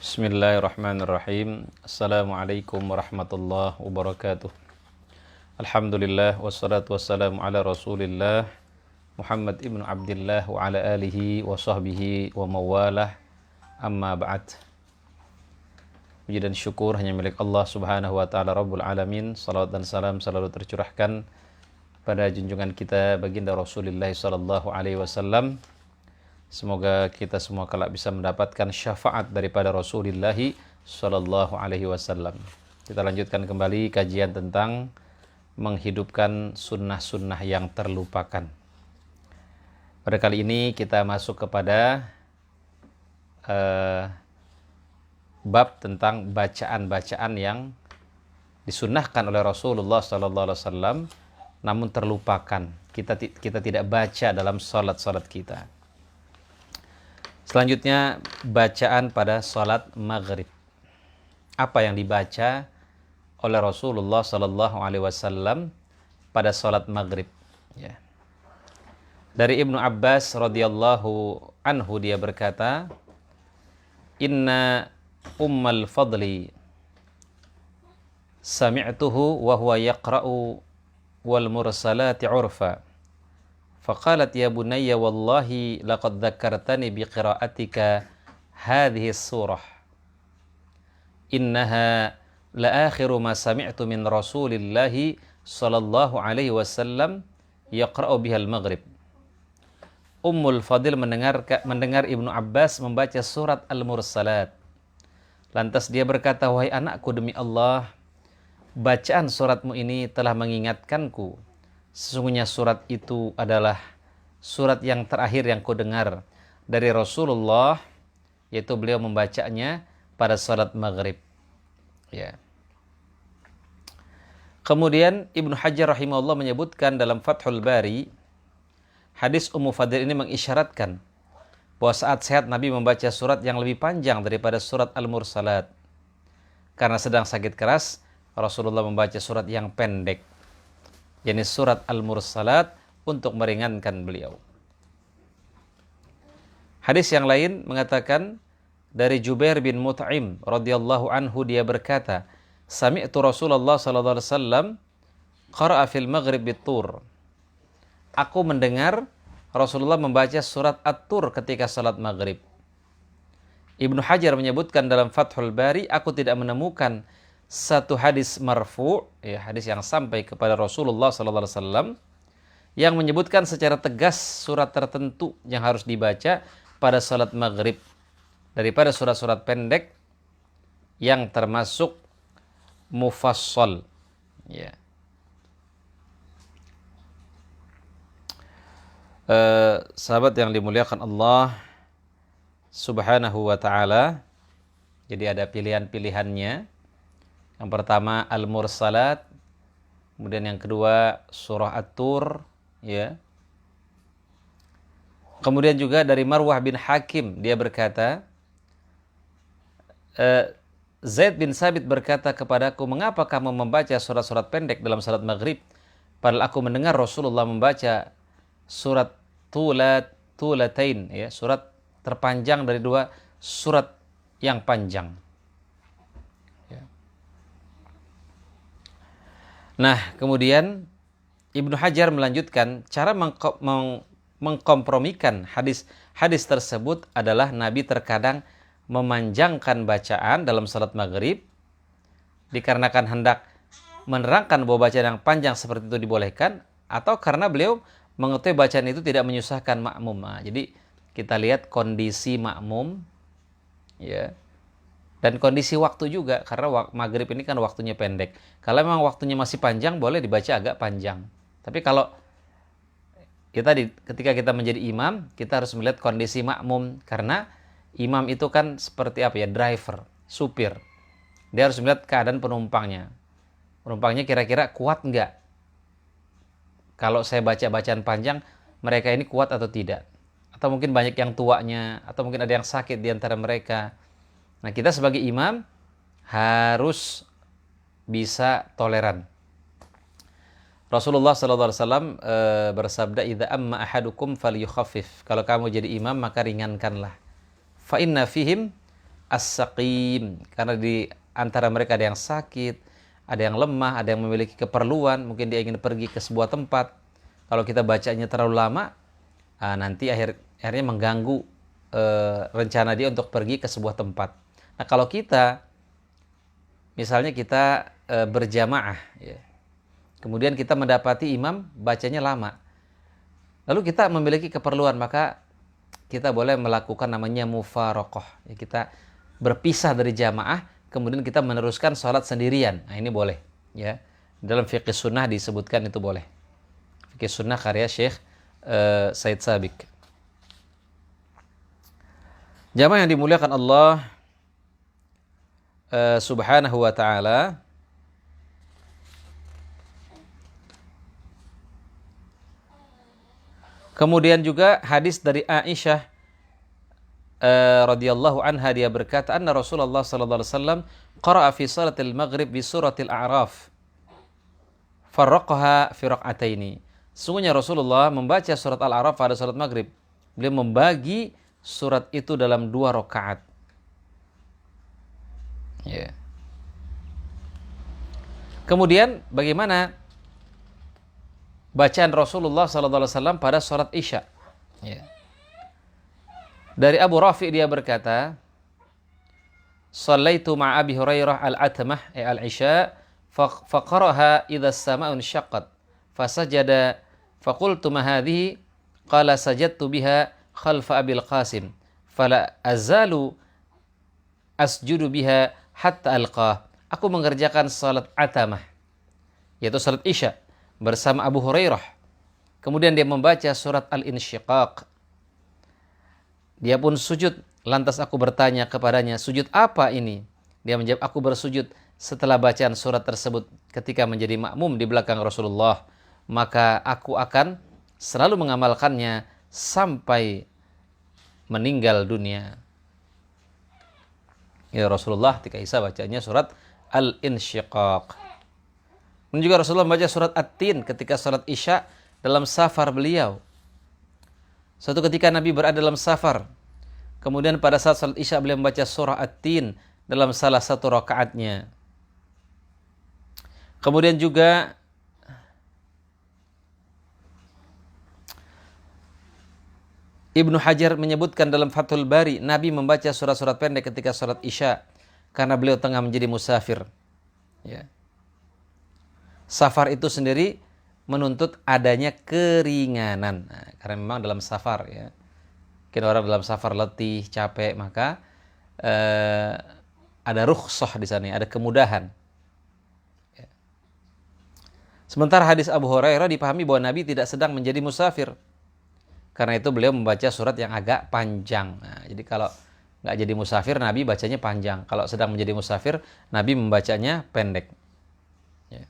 Bismillahirrahmanirrahim. Assalamualaikum warahmatullahi wabarakatuh. Alhamdulillah wassalatu wassalamu ala Rasulillah Muhammad ibnu Abdillah wa ala alihi wa sahbihi wa mawalah. Amma ba'd. Puji dan syukur hanya milik Allah Subhanahu wa taala Rabbul alamin. Salawat dan salam selalu tercurahkan pada junjungan kita baginda Rasulullah sallallahu alaihi wasallam. Semoga kita semua kelak bisa mendapatkan syafaat daripada Rasulullah sallallahu alaihi wasallam. Kita lanjutkan kembali kajian tentang menghidupkan sunnah-sunnah yang terlupakan. Pada kali ini kita masuk kepada bab tentang bacaan-bacaan yang disunnahkan oleh Rasulullah sallallahu alaihi wasallam namun terlupakan. Kita tidak baca dalam salat-salat kita. Selanjutnya bacaan pada salat maghrib. Apa yang dibaca oleh Rasulullah sallallahu alaihi wasallam pada salat maghrib? Ya. Dari Ibnu Abbas radhiyallahu anhu dia berkata, "Inna ummal fadli sami'tuhu wa huwa yaqra'u wal mursalati 'urfa." Faqalat ya bunayya wallahi laqad dzakartani biqira'atika hadhihi surah innaha la akhiru ma sami'tu min Rasulillahi sallallahu alaihi wasallam yaqra'u bihal maghrib. Ummul Fadil mendengar Ibnu Abbas membaca surat Al-Mursalat. Lantas dia berkata, "Wahai anakku, demi Allah, bacaan suratmu ini telah mengingatkanku. Sesungguhnya surat itu adalah surat yang terakhir yang kudengar dari Rasulullah, yaitu beliau membacanya pada salat maghrib." Ya. Kemudian Ibnu Hajar rahimahullah menyebutkan dalam Fathul Bari, hadis Ummu Fadil ini mengisyaratkan bahwa saat sehat Nabi membaca surat yang lebih panjang daripada surat Al-Mursalat. Karena sedang sakit keras, Rasulullah membaca surat yang pendek, yakni surat Al-Mursalat, untuk meringankan beliau. Hadis yang lain mengatakan dari Jubair bin Mut'im radhiyallahu anhu, dia berkata, "Sami'tu Rasulullah sallallahu alaihi wasallam qara'a fil maghrib bit-tur." Aku mendengar Rasulullah membaca surat At-Tur ketika salat maghrib. Ibnu Hajar menyebutkan dalam Fathul Bari, aku tidak menemukan satu hadis marfu', ya, hadis yang sampai kepada Rasulullah sallallahu alaihi wasallam yang menyebutkan secara tegas surat tertentu yang harus dibaca pada salat maghrib daripada surat-surat pendek yang termasuk mufassal. Ya. Sahabat yang dimuliakan Allah Subhanahu wa ta'ala, jadi ada pilihan-pilihannya. Yang pertama Al-Mursalat, kemudian yang kedua surah At-Tur, ya. Kemudian juga dari Marwah bin Hakim, dia berkata, Zaid bin Sabit berkata kepadaku, "Mengapa kamu membaca surat-surat pendek dalam salat maghrib? Padahal aku mendengar Rasulullah membaca surat Tulatain, ya, surat terpanjang dari dua surat yang panjang." Ya. Nah, kemudian Ibnu Hajar melanjutkan, cara mengkompromikan hadis tersebut adalah Nabi terkadang memanjangkan bacaan dalam salat maghrib dikarenakan hendak menerangkan bahwa bacaan yang panjang seperti itu dibolehkan, atau karena beliau mengetahui bacaan itu tidak menyusahkan makmum. Nah, jadi kita lihat kondisi makmum, ya, dan kondisi waktu juga, karena maghrib ini kan waktunya pendek. Kalau memang waktunya masih panjang, boleh dibaca agak panjang. Tapi kalau ketika kita menjadi imam, kita harus melihat kondisi makmum, karena imam itu kan seperti apa ya, driver, supir. Dia harus melihat keadaan penumpangnya. Penumpangnya kira-kira kuat enggak? Kalau saya baca bacaan panjang, mereka ini kuat atau tidak? Atau mungkin banyak yang tuanya, atau mungkin ada yang sakit di antara mereka. Nah, kita sebagai imam harus bisa toleran. Rasulullah SAW bersabda, "Idza amma ahadukum falyukhaffif." Kalau kamu jadi imam maka ringankanlah. Fa inna fihim as-saqim, karena di antara mereka ada yang sakit, ada yang lemah, ada yang memiliki keperluan, mungkin dia ingin pergi ke sebuah tempat. Kalau kita bacanya terlalu lama, nanti akhirnya mengganggu rencana dia untuk pergi ke sebuah tempat. Nah, kalau misalnya kita berjamaah, ya, kemudian kita mendapati imam bacanya lama, lalu kita memiliki keperluan, maka kita boleh melakukan namanya mufaraqah. Ya, kita berpisah dari jamaah, kemudian kita meneruskan sholat sendirian. Nah, ini boleh. Ya, dalam fiqh sunnah disebutkan itu boleh. Fiqh sunnah karya Syekh Said Sabiq. Jamaah yang dimuliakan Allah subhanahu wa ta'ala, kemudian juga hadis dari Aisyah radhiyallahu anha, dia berkata, anna Rasulullah sallallahu alaihi wasallam qara'a fi salatil maghrib bi suratil a'raf farraqaha fi raq'ataini. Sungguhnya Rasulullah membaca surat Al-A'raf pada salat maghrib. Beliau membagi surat itu dalam 2 rakaat. Ya. Kemudian bagaimana bacaan Rasulullah sallallahu alaihi wasallam pada salat Isya? Ya. Dari Abu Rafi' dia berkata, "Shallaitu ma'a Abi Hurairah al-atmah al-Isya faqaraha idza as-sama'u insyaqqat fasajada faqultu ma hadhihi qala sajadtu biha khalfa Abil Qasim fala azalu asjudu biha hatta alqah." Aku mengerjakan salat atamah, yaitu salat Isya, bersama Abu Hurairah. Kemudian dia membaca surat Al-Insyiqaq. Dia pun sujud, lantas aku bertanya kepadanya, sujud apa ini? Dia menjawab, aku bersujud setelah bacaan surat tersebut ketika menjadi makmum di belakang Rasulullah. Maka aku akan selalu mengamalkannya sampai meninggal dunia. Ya, Rasulullah ketika Isya bacanya surat Al-Insyiqaq. Dan juga Rasulullah membaca surat At-Tin ketika salat Isya dalam safar beliau. Suatu ketika Nabi berada dalam safar. Kemudian pada saat salat Isya beliau membaca surah At-Tin dalam salah satu rakaatnya. Kemudian juga Ibnu Hajar menyebutkan dalam Fathul Bari, Nabi membaca surat-surat pendek ketika salat Isya karena beliau tengah menjadi musafir. Ya. Safar itu sendiri menuntut adanya keringanan. Nah, karena memang dalam safar, ya, mungkin orang dalam safar letih, capek, maka ada rukhsah di sana, ada kemudahan. Ya. Sementara hadis Abu Hurairah dipahami bahwa Nabi tidak sedang menjadi musafir. Karena itu beliau membaca surat yang agak panjang. Nah, jadi kalau nggak jadi musafir, Nabi bacanya panjang. Kalau sedang menjadi musafir, Nabi membacanya pendek. Ya.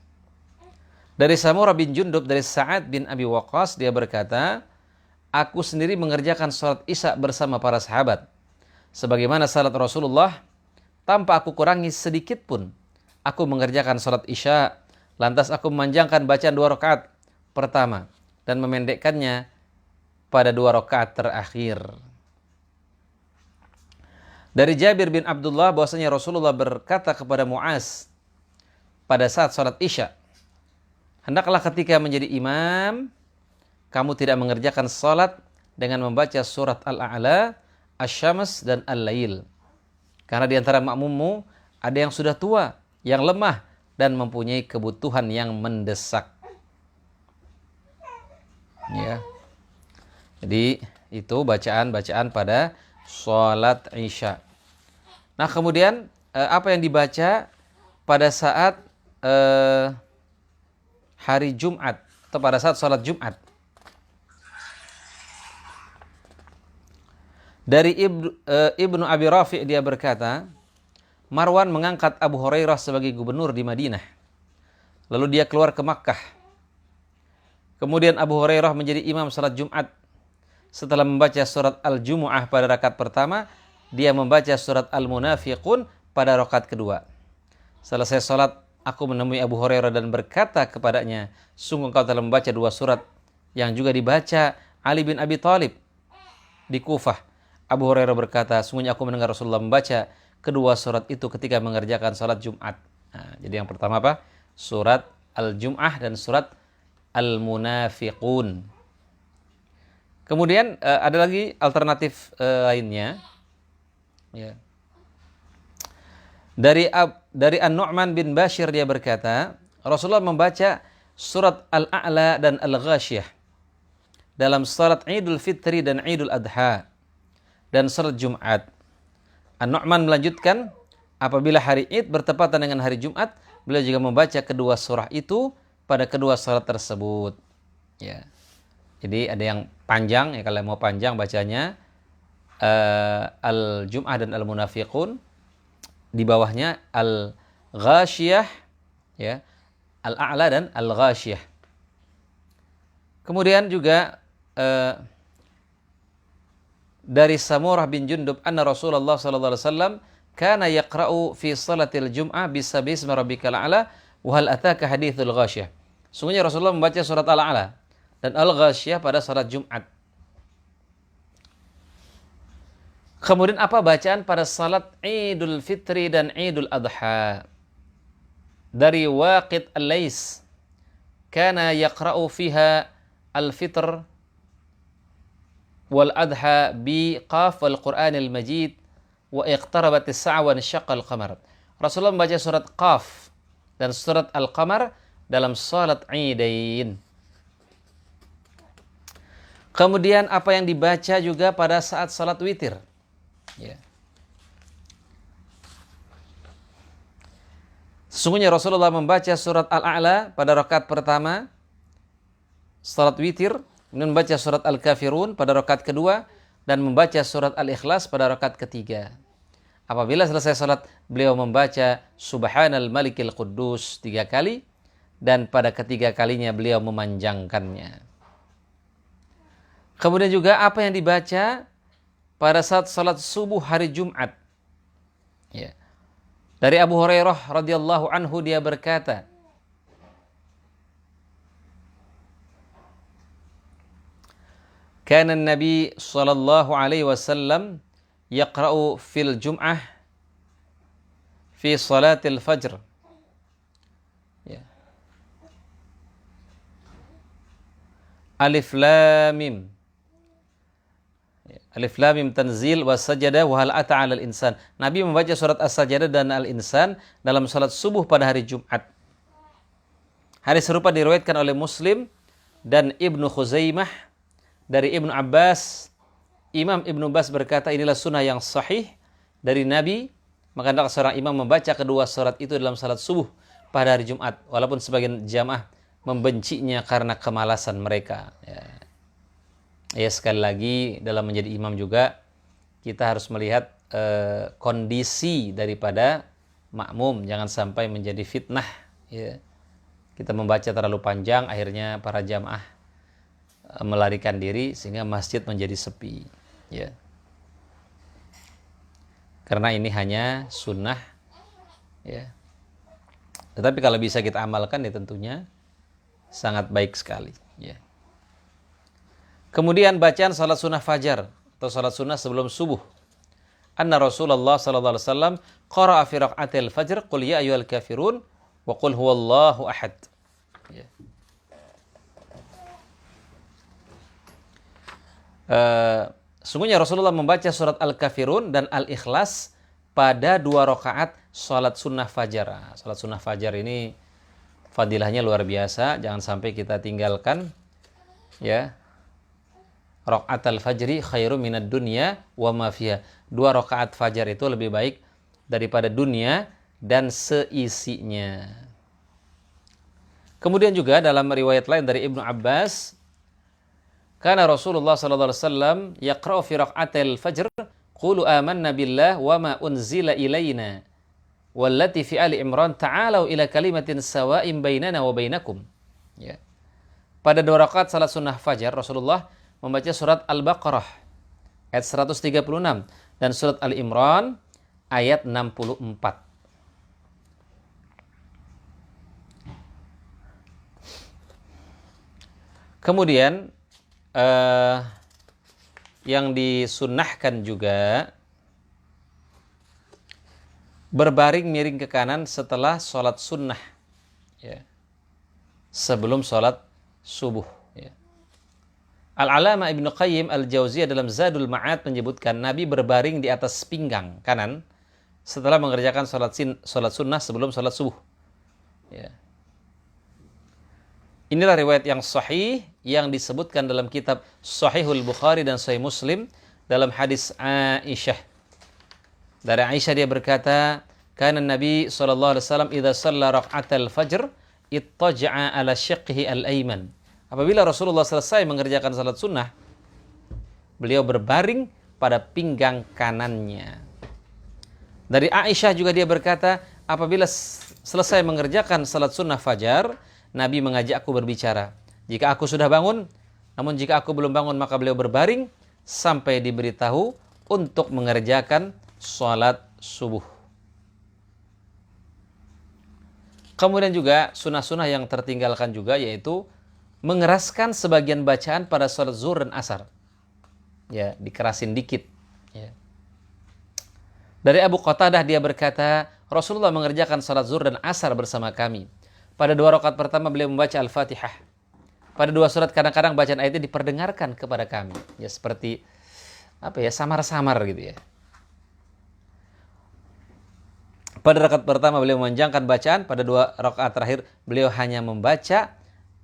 Dari Samurah bin Jundub, dari Sa'ad bin Abi Waqqas, dia berkata, aku sendiri mengerjakan salat Isya bersama para sahabat. Sebagaimana salat Rasulullah, tanpa aku kurangi sedikit pun. Aku mengerjakan salat Isya, lantas aku memanjangkan bacaan 2 rakaat pertama dan memendekkannya pada 2 rakaat terakhir. Dari Jabir bin Abdullah bahwasanya Rasulullah berkata kepada Muaz pada saat salat Isya, hendaklah ketika menjadi imam kamu tidak mengerjakan salat dengan membaca surat Al-A'la, Asy-Syams dan Al-Lail. Karena di antara makmummu ada yang sudah tua, yang lemah dan mempunyai kebutuhan yang mendesak. Ya. Jadi itu bacaan-bacaan pada salat Isya. Nah, kemudian apa yang dibaca pada saat hari Jumat atau pada saat salat Jumat? Dari Ibnu Abi Rafi' dia berkata, Marwan mengangkat Abu Hurairah sebagai gubernur di Madinah. Lalu dia keluar ke Makkah. Kemudian Abu Hurairah menjadi imam salat Jumat. Setelah membaca surat Al-Jumu'ah pada rakaat pertama, dia membaca surat Al-Munafiqun pada rakaat kedua. Selesai salat, aku menemui Abu Hurairah dan berkata kepadanya, sungguh engkau telah membaca 2 surat yang juga dibaca Ali bin Abi Thalib di Kufah. Abu Hurairah berkata, sungguhnya aku mendengar Rasulullah membaca kedua surat itu ketika mengerjakan salat Jumat. Nah, jadi yang pertama apa? Surat Al-Jum'ah dan surat Al-Munafiqun. Kemudian ada lagi alternatif lainnya. Ya. Dari An-Nu'man bin Bashir dia berkata, Rasulullah membaca surat Al-A'la dan Al-Ghasyiyah dalam salat Idul Fitri dan Idul Adha dan salat Jumat. An-Nu'man melanjutkan, apabila hari Id bertepatan dengan hari Jumat, beliau juga membaca kedua surah itu pada kedua salat tersebut. Ya. Jadi ada yang panjang, ya kalau mau panjang bacanya Al-Jum'ah dan Al-Munafiqun, di bawahnya Al-Ghasyiyah, ya, Al-A'la dan Al-Ghasyiyah. Kemudian juga dari Samurah bin Jundub anna Rasulullah sallallahu alaihi wasallam kana yaqra'u fi salatil jum'ah bisabbihismi rabbikal a'la wa hal ataka hadithul ghasyiyah. Sungguhnya Rasulullah membaca surat Al-A'la dan Al-Ghasyiyah pada salat Jumat. Kemudian apa bacaan pada salat Idul Fitri dan Idul Adha? Dari Waqid Al-Lais, kana yaqra'u fiha al-fitr wal adha bi qaf wal Qur'anil Majid wa iqtarabat as-sa'a wa insyaqqa al-qamar. Rasulullah membaca surat Qaf dan surat Al-Qamar dalam salat Idain. Kemudian apa yang dibaca juga pada saat salat witir? Ya. Sesungguhnya Rasulullah membaca surat Al-A'la pada rakaat pertama salat witir, kemudian membaca surat Al-Kafirun pada rakaat kedua dan membaca surat Al-Ikhlas pada rakaat ketiga. Apabila selesai salat, beliau membaca Subhanal Malikil Quddus 3 kali dan pada ketiga kalinya beliau memanjangkannya. Kemudian juga apa yang dibaca pada saat salat subuh hari Jumat. Ya. Dari Abu Hurairah radhiyallahu anhu dia berkata, kana Nabi sallallahu alaihi wasallam yaqra'u fil Jum'ah fi salatil fajr. Ya. Alif Lam Mim. Alif Lam Mim Tanzil wa Sajada wa hal ata 'alal insan. Nabi membaca surat As-Sajdah dan Al-Insan dalam salat subuh pada hari Jumat. Hadis serupa diriwayatkan oleh Muslim dan Ibnu Khuzaimah dari Ibnu Abbas. Imam Ibnu Abbas berkata, inilah sunnah yang sahih dari Nabi. Maka hendaklah seorang imam membaca kedua surat itu dalam salat subuh pada hari Jumat, walaupun sebagian jamaah membencinya karena kemalasan mereka. Ya, sekali lagi dalam menjadi imam juga kita harus melihat kondisi daripada makmum, jangan sampai menjadi fitnah. Ya. Kita membaca terlalu panjang, akhirnya para jamaah melarikan diri sehingga masjid menjadi sepi. Ya. Karena ini hanya sunnah. Ya. Tetapi kalau bisa kita amalkan, ya tentunya sangat baik sekali. Ya. Kemudian bacaan salat sunnah fajar atau salat sunnah sebelum subuh. Anna Rasulullah sallallahu alaihi wasallam qara'a fi raq'atil fajr qul ya ayyuhal kafirun wa qul huwallahu ahad. Ya. Sungguhnya Rasulullah membaca surat Al-Kafirun dan Al-Ikhlas pada 2 rakaat salat sunnah fajar. Salat sunnah fajar ini fadilahnya luar biasa, jangan sampai kita tinggalkan. Ya. Raq'atul fajri khairum minad dunya wa ma fiha. 2 rakaat fajar itu lebih baik daripada dunia dan seisinya. Kemudian juga dalam riwayat lain dari Ibnu Abbas, kana Rasulullah sallallahu alaihi wasallam yaqra'u fi raq'atil fajr qulu amanna billah wa ma unzila ilaina wallati fi ali Imran ta'alu ila kalimatin sawa'in bainana wa bainakum. Ya. Pada 2 rakaat salat sunnah fajar Rasulullah membaca surat Al-Baqarah ayat 136 dan surat Ali Imran ayat 64. Kemudian yang disunnahkan juga berbaring miring ke kanan setelah sholat sunnah, ya, sebelum sholat subuh. Ya. Al-Alama Ibnu Qayyim Al-Jauziyah dalam Zadul Ma'ad menyebutkan Nabi berbaring di atas pinggang kanan setelah mengerjakan sholat sunnah sebelum sholat subuh. Ya. Inilah riwayat yang sahih yang disebutkan dalam kitab Sahihul Bukhari dan Sahih Muslim dalam hadis Aisyah. Dari Aisyah dia berkata, "Kana Nabi sallallahu alaihi wasallam idza shalla rak'atal fajr ittaja'a ala syiqqihi al-ayman." Apabila Rasulullah selesai mengerjakan salat sunnah, beliau berbaring pada pinggang kanannya. Dari Aisyah juga dia berkata, apabila selesai mengerjakan salat sunnah fajar, Nabi mengajakku berbicara. Jika aku sudah bangun, namun jika aku belum bangun, maka beliau berbaring sampai diberitahu untuk mengerjakan salat subuh. Kemudian juga sunnah-sunnah yang tertinggalkan juga yaitu mengeraskan sebagian bacaan pada salat zuhur dan asar. Ya, dikerasin dikit. Ya. Dari Abu Qatadah dia berkata, Rasulullah mengerjakan salat zuhur dan asar bersama kami. Pada 2 rakaat pertama beliau membaca Al-Fatihah. Pada 2 surat kadang-kadang bacaan ayatnya diperdengarkan kepada kami. Ya seperti samar-samar gitu ya. Pada rakaat pertama beliau memanjangkan bacaan, pada 2 rakaat terakhir beliau hanya membaca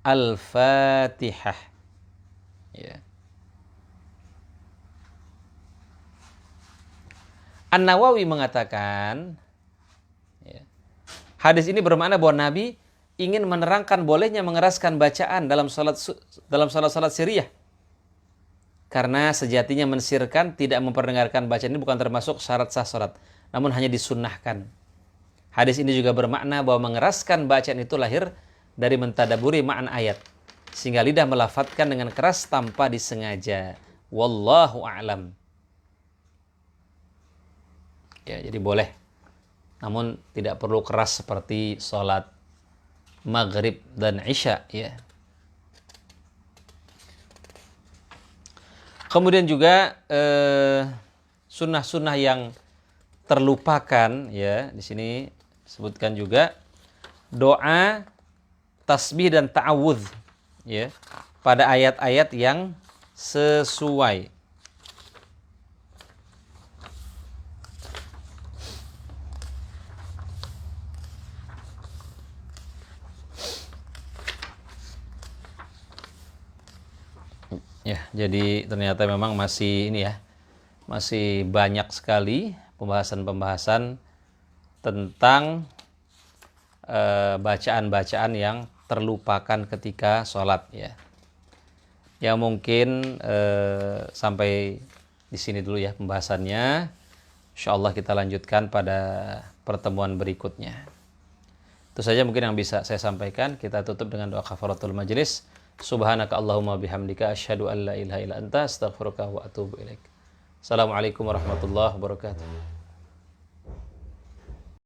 Al-Fatihah. Ya. An-Nawawi mengatakan, ya, hadis ini bermakna bahwa Nabi ingin menerangkan bolehnya mengeraskan bacaan dalam salat sirriyah. Karena sejatinya mensirkan tidak memperdengarkan bacaan ini bukan termasuk syarat sah salat, namun hanya disunnahkan. Hadis ini juga bermakna bahwa mengeraskan bacaan itu lahir dari mentadaburi makna ayat, sehingga lidah melafadzkan dengan keras tanpa disengaja. Wallahu a'lam. Ya, jadi boleh. Namun tidak perlu keras seperti salat Maghrib dan Isya, ya. Kemudian juga sunnah-sunnah yang terlupakan, ya, di sini sebutkan juga doa, tasbih dan ta'awudz, ya, pada ayat-ayat yang sesuai. Ya, jadi ternyata memang masih masih banyak sekali pembahasan-pembahasan tentang bacaan-bacaan yang terlupakan ketika sholat, ya. Ya mungkin sampai di sini dulu ya pembahasannya. Insyaallah kita lanjutkan pada pertemuan berikutnya. Itu saja mungkin yang bisa saya sampaikan. Kita tutup dengan doa kafaratul majelis. Subhanaka Allahumma bihamdika asyhadu an la ilaha illa anta astaghfiruka wa atubu ilaik. Assalamualaikum warahmatullahi wabarakatuh.